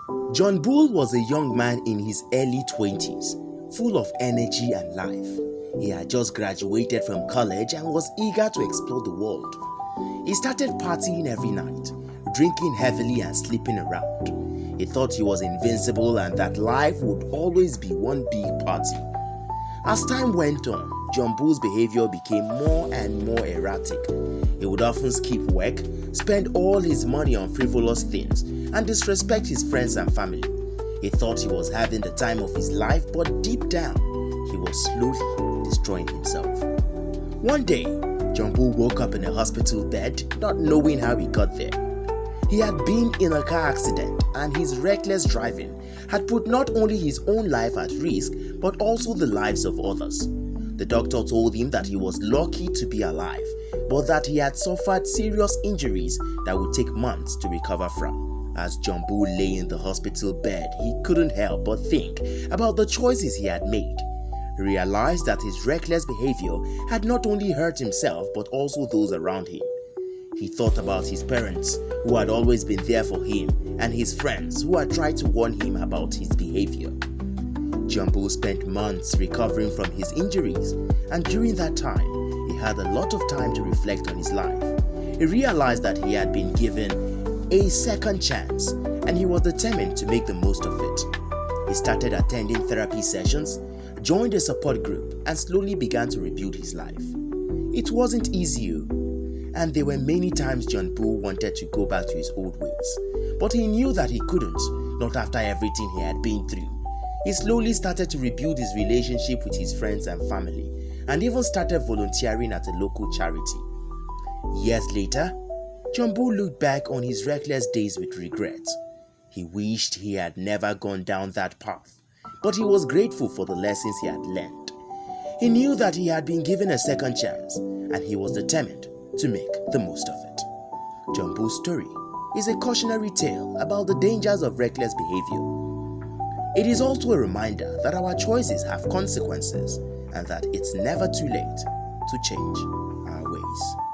Johnbull was a young man in his early 20s, full of energy and life. He had just graduated from college and was eager to explore the world. He started partying every night, drinking heavily and sleeping around. He thought he was invincible and that life would always be one big party. As time went on, Johnbull's behavior became more and more erratic. He would often skip work, spend all his money on frivolous things, and disrespect his friends and family. He thought he was having the time of his life, but deep down, he was slowly destroying himself. One day, Johnbull woke up in a hospital bed, not knowing how he got there. He had been in a car accident, and his reckless driving had put not only his own life at risk, but also the lives of others. The doctor told him that he was lucky to be alive, but that he had suffered serious injuries that would take months to recover from. As Johnbull lay in the hospital bed, he couldn't help but think about the choices he had made. He realized that his reckless behavior had not only hurt himself but also those around him. He thought about his parents, who had always been there for him, and his friends who had tried to warn him about his behavior. Johnbull spent months recovering from his injuries, and during that time, he had a lot of time to reflect on his life. He realized that he had been given a second chance, and he was determined to make the most of it. He started attending therapy sessions, joined a support group, and slowly began to rebuild his life. It wasn't easy, and there were many times Johnbull wanted to go back to his old ways, but he knew that he couldn't, not after everything he had been through. He slowly started to rebuild his relationship with his friends and family, and even started volunteering at a local charity. Years later, Johnbull looked back on his reckless days with regret. He wished he had never gone down that path, but he was grateful for the lessons he had learned. He knew that he had been given a second chance, and he was determined to make the most of it. Johnbull's story is a cautionary tale about the dangers of reckless behavior. It is also a reminder that our choices have consequences and that it's never too late to change our ways.